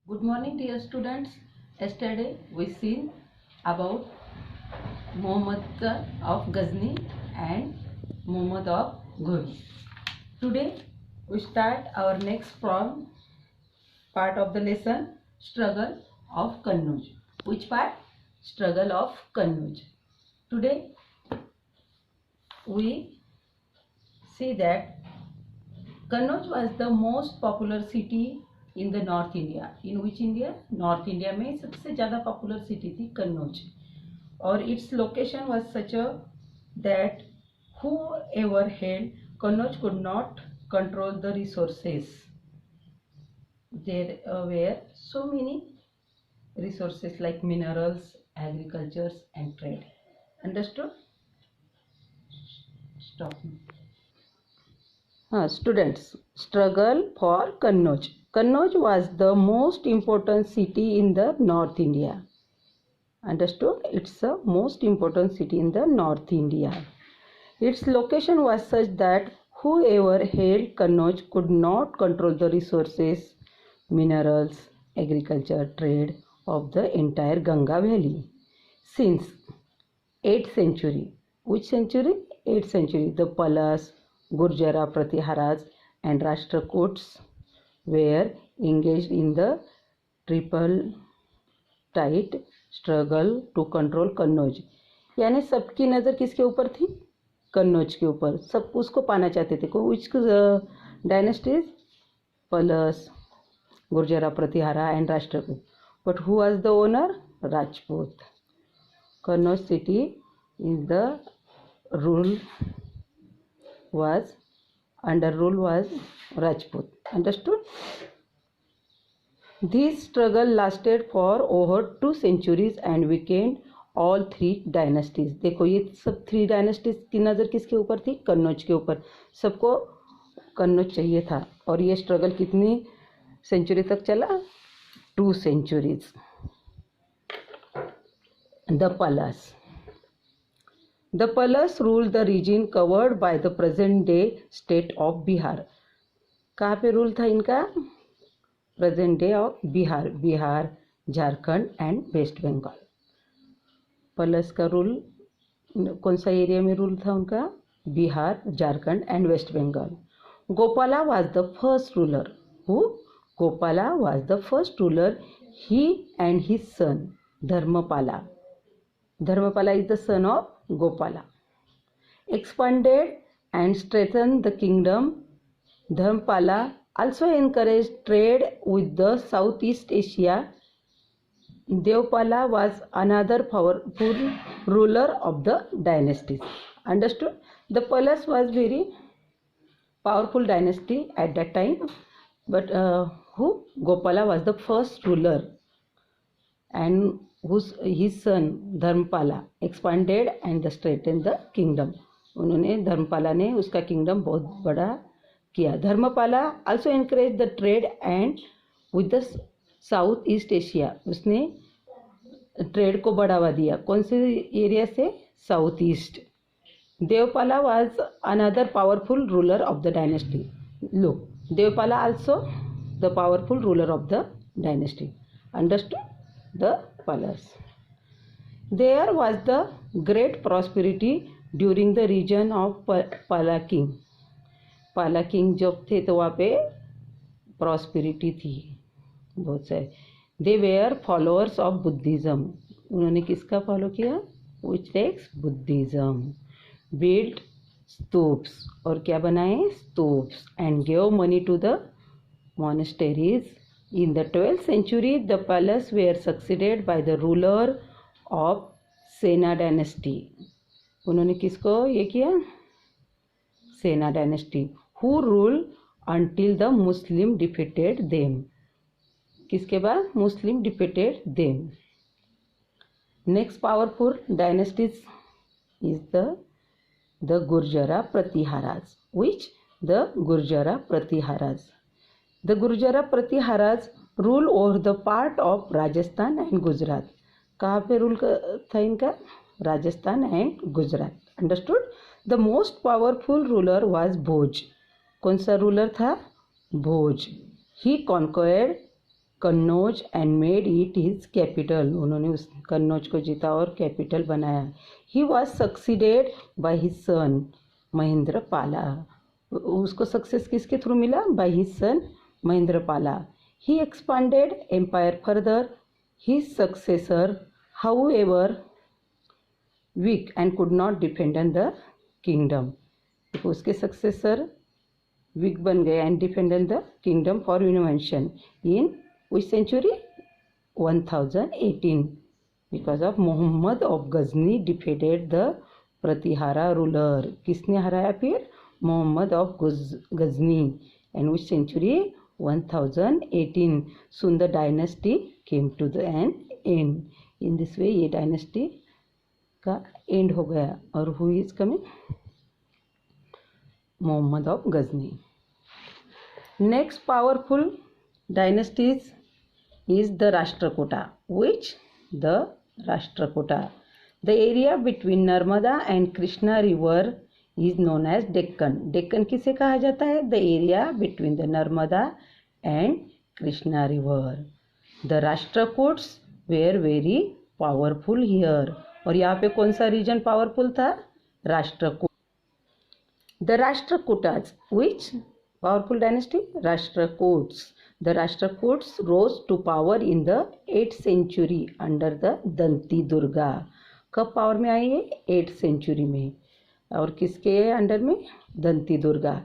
Good morning, dear students. Yesterday we seen about Muhammad of Ghazni and Muhammad of Ghuri. Today we start our next part of the lesson, struggle of Kannauj. Which part? Struggle of Kannauj. Today we see that Kannauj was the most popular city in the North India. In which India? North India में सबसे ज़्यादा popular city थी कन्नौज. और its location was such a that whoever held Kannauj could not control the resources. There were so many resources like minerals, agriculture and trade. Understood? Stop. Students, struggle for Kannauj. Kannauj was the most important city in the North India. Understood? It's the most important city in the North India. Its location was such that whoever held Kannauj could not control the resources, minerals, agriculture, trade of the entire Ganga Valley. Since 8th century, which century? 8th century, the Palas, Gurjara Pratiharas and Rashtrakuts were engaged in the tripartite struggle to control Kannauj. यानी सबकी नज़र किसके ऊपर थी? कन्नौज के ऊपर. सब उसको पाना चाहते थे. Which dynasties? Palas, Gurjara Pratihara and Rashtrakud. But who was the owner? Rajput. Kannauj city in the under rule was Rajput. Understood? This struggle lasted for over 2 centuries and weakened all 3 dynasties. देखो ये सब 3 dynasties की नज़र किसके ऊपर थी? कन्नौज के ऊपर. सबको कन्नौज चाहिए था. और ये स्ट्रगल कितनी सेंचुरी तक चला? 2 centuries. The Palas. The Palas ruled the region covered by the present day state of Bihar. कहाँ पे रूल था इनका? Present day of Bihar. Bihar, Jharkhand and West Bengal. Palas का रूल कौन सा एरिया में रूल था उनका? Bihar, Jharkhand and West Bengal. Gopala was the first ruler. Who? Gopala was the first ruler. He and his son Dharmapala. Dharmapala is the son of Gopala. Expanded and strengthened the kingdom. Dharmapala also encouraged trade with the Southeast Asia. Devpala was another powerful ruler of the dynasties. Understood? The Palas was very powerful dynasty at that time. But Gopala was the first ruler. And his son Dharmapala expanded and strengthened the kingdom. उन्होंने धर्मपाला ने उसका kingdom बहुत बड़ा किया. Dharmapala also encouraged the trade and with the South East Asia. उसने trade को बढ़ावा दिया. कौन से एरिया से? South east. Devapala was another powerful ruler of the dynasty. Look, Devpala also the powerful ruler of the dynasty. Understood? The Palas. There was the great prosperity during the region of Pala king. Pala king जब थे तो वहाँ पे prosperity थी बहुत सारे. They were followers of Buddhism. उन्होंने किसका फॉलो किया? Which takes Buddhism. Built stupas. और क्या बनाए? Stupas. And gave money to the monasteries. In the 12th century, the Palas were succeeded by the ruler of Sena dynasty. उन्होंने किसको ये किया? Sena dynasty. Who ruled until the Muslim defeated them. किसके बाद? Muslim defeated them. Next powerful dynasties is the Gurjara Pratiharas. Which? The Gurjara Pratiharas. The Gurjara Pratiharas rule over the part of Rajasthan and Gujarat. कहाँ पे rule था इनका? Rajasthan and Gujarat. Understood? The most powerful ruler was Bhoj. कौन सा ruler था? Bhoj. He conquered Kannauj and made it his capital, उन्होंने उस कन्नौज को जीता और कैपिटल बनाया। He was succeeded by his son Mahendrapala, उसको सक्सेस किसके थ्रू मिला? By his son Mahendrapala. He expanded empire further, his successor however weak and could not defend the kingdom, उसके सक्सेसर वीक बन गए and defended the kingdom for invention in which century? 1018, because of Muhammad of Ghazni defeated the Pratihara ruler. किसने हराया फिर? Muhammad of Ghazni. And which century? 1018. Soon the dynasty came to the end. In this way ये dynasty का end हो गया। और who is coming? Muhammad of Ghazni. Next powerful dynasties is the Rashtrakuta. Which? The Rashtrakuta. The area between Narmada and Krishna river is known as Deccan. Deccan किसे कहा जाता है? The area between the Narmada and Krishna river. The Rashtrakuts were very powerful here. और यहाँ पे कौन सा reason powerful था? Rashtrakuta. The Rashtrakutas. Which powerful dynasty? Rashtrakuts. The Rashtrakuts rose to power in the 8th century under the Danti Durga. कब power में आई है? 8th century में। और किसके अंडर में? दंती Durga.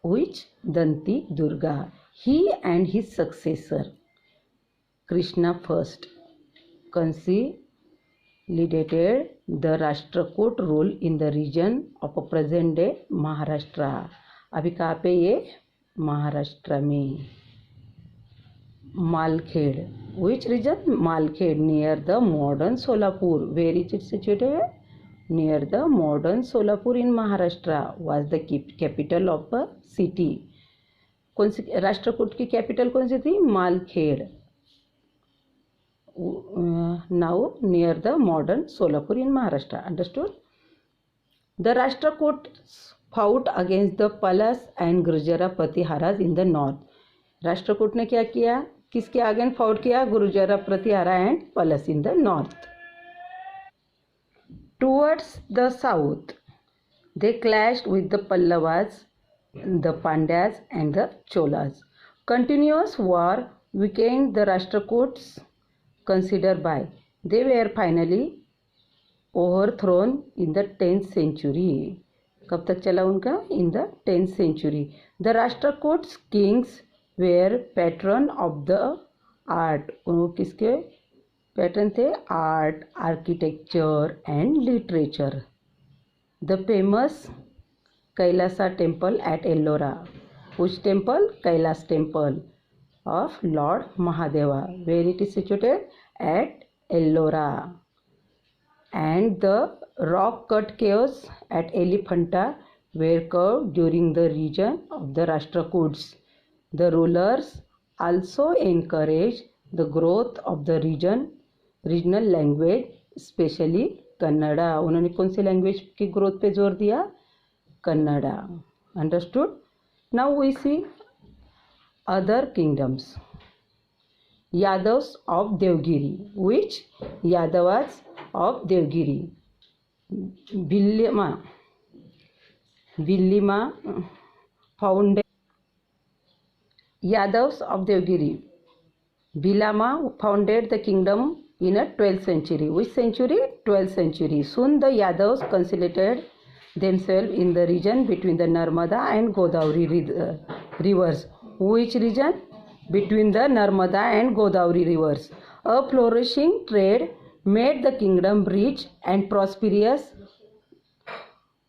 Which? Danti Durga. He and his successor Krishna first consolidated the Rashtrakoot rule in the region of present day Maharashtra. अभी कहाँ पे ये? महाराष्ट्र में. Malkhed. Which region? Malkhed, near the modern Solapur. Where is it situated? Near the modern Solapur in Maharashtra. Was the capital of a city. कौन सी राष्ट्रकूट की capital कौन सी थी? Malkhed. Now near the modern Solapur in Maharashtra. Understood? The Rashtrakuts fought against the Palas and Gurjara Pratiharas in the north. Rashtrakuta ने क्या किया? किसके against fought किया? Gurjara Pratihara and Palas in the north. Towards the south they clashed with the Pallavas, the Pandyas and the Cholas. Continuous war weakened the Rashtrakutas considerably. They were finally overthrown in the 10th century. कब तक चला उनका? In the 10th century. The Rashtrakutas kings were patron of the art. वो किसके pattern थे? Art, architecture and literature. The famous Kailasa temple at Ellora. which temple? Kailasa temple of lord Mahadeva. Where it is situated? At Ellora. And the rock cut caves at Elephanta were carved during the region of the Rashtrakuts. The rulers also encouraged the growth of the regional language, especially Kannada. उन्होंने कौन सी language की growth पे जोर दिया? Kannada. Understood? Now we see other kingdoms. Yadavs of Devgiri. Which? Yadavas of Devgiri. Villima founded. Yadavs of Devgiri. Bhilama founded the kingdom in a 12th century. Which century? 12th century. Soon the Yadavs consolidated themselves in the region between the Narmada and Godavari rivers. Which region? Between the Narmada and Godavari rivers. A flourishing trade made the kingdom rich and prosperous.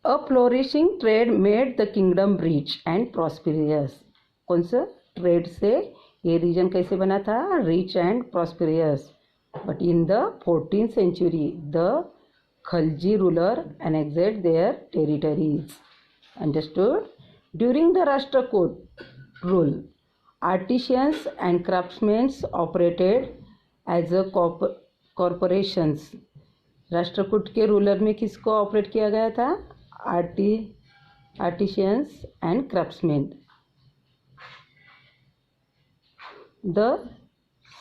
A flourishing trade made the kingdom rich and prosperous. कौन सा trade से ये reason कैसे बना था? Rich and prosperous. But in the 14th century the Khalji ruler annexed their territories. Understood? During the Rashtrakoot rule, artisans and craftsmen operated as a corporations. Rashtrakuta के ruler में किसको ऑपरेट किया गया था? Artisans and craftsman. The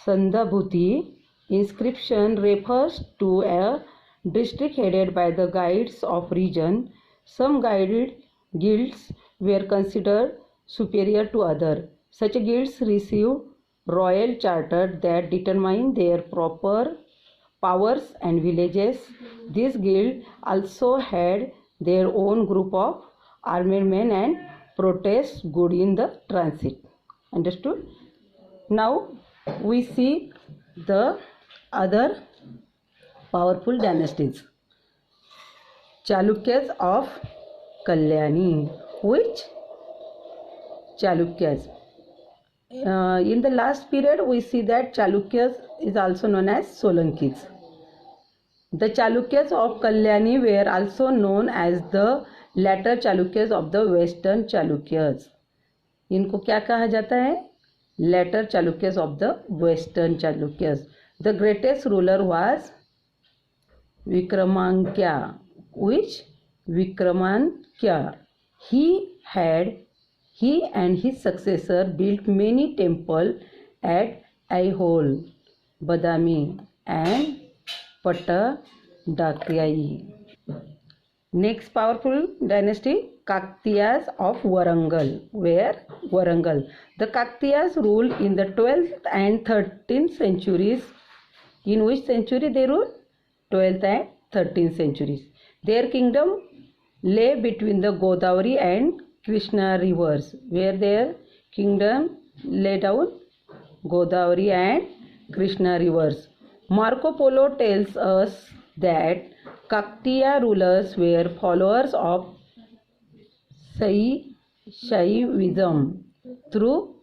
Sandhabhuti inscription refers to a district headed by the guides of region. Some guided guilds were considered superior to others. Such guilds received royal charters that determined their proper powers and villages. These guilds also had their own group of armed men and protest goods in the transit. Understood? Now we see the other powerful dynasties. Chalukyas of Kalyani. Which Chalukyas? In the last period, we see that Chalukyas is also known as Solankis. The Chalukyas of Kalyani were also known as the later Chalukyas of the Western Chalukyas. इनको क्या कहा जाता है? Later Chalukyas of the Western Chalukyas. The greatest ruler was Vikramankya. Which? Vikramankya. He and his successor built many temples at Aihole, Badami and Pattadakyai. Next powerful dynasty, Kaktiyas of Warangal. Where? Warangal. The Kaktiyas ruled in the 12th and 13th centuries. In which century they ruled? 12th and 13th centuries. Their kingdom lay between the Godavari and Krishna rivers. Where their kingdom lay down? Godavari and Krishna rivers. Marco Polo tells us that Kaktiya rulers were followers of Shaivism. Through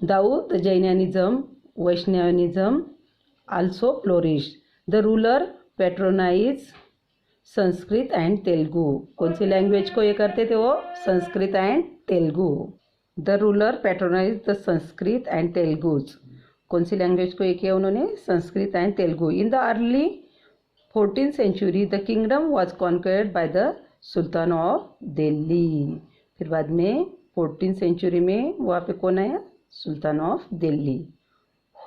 Daud, the Jainism, Vaishnavism also flourished. The ruler patronized Sanskrit and Telugu. कौन सी language को ये करते थे वो? Sanskrit and Telugu. The ruler patronize the Sanskrit and Telugus. कौन सी language को ये किया उन्होंने? Sanskrit and Telugu. In the early 14th century the kingdom was conquered by the sultan of Delhi. फिर बाद में 14th century में वहाँ पे कौन आया? सुल्तान ऑफ दिल्ली.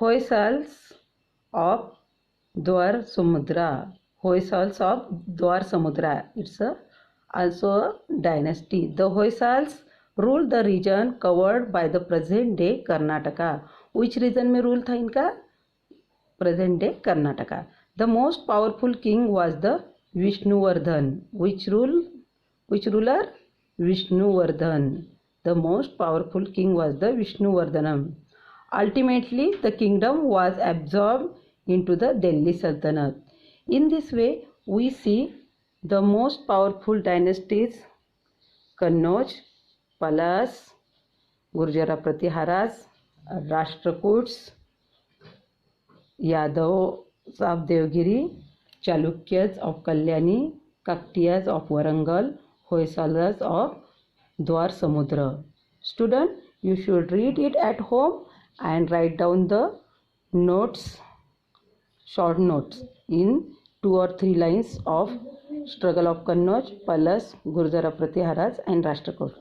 होयसाल्स ऑफ द्वार समुद्रा. Hoysals of Dwar Samudra. It's also a dynasty. The Hoysals ruled the region covered by the present day Karnataka. Which region में rule था इनका? Present day Karnataka. The most powerful king was the Vishnuvardhan. Which ruler? Vishnuvardhan. The most powerful king was the Vishnuvardhanam. Ultimately, the kingdom was absorbed into the Delhi Sultanate. In this way, we see the most powerful dynasties: Kannauj, Palas, Gurjara Pratiharas, Rashtrakuts, Yadavs of Devgiri, Chalukyas of Kalyani, Kaktiyas of Warangal, Hoysalas of Dwar Samudra. Student, you should read it at home and write down the notes, short notes in 2 or 3 lines of struggle of Kannauj, Palas, Gurjara Pratiharas and Rashtrakuta.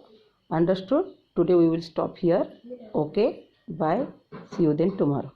Understood? Today we will stop here. Okay, bye. See you then tomorrow.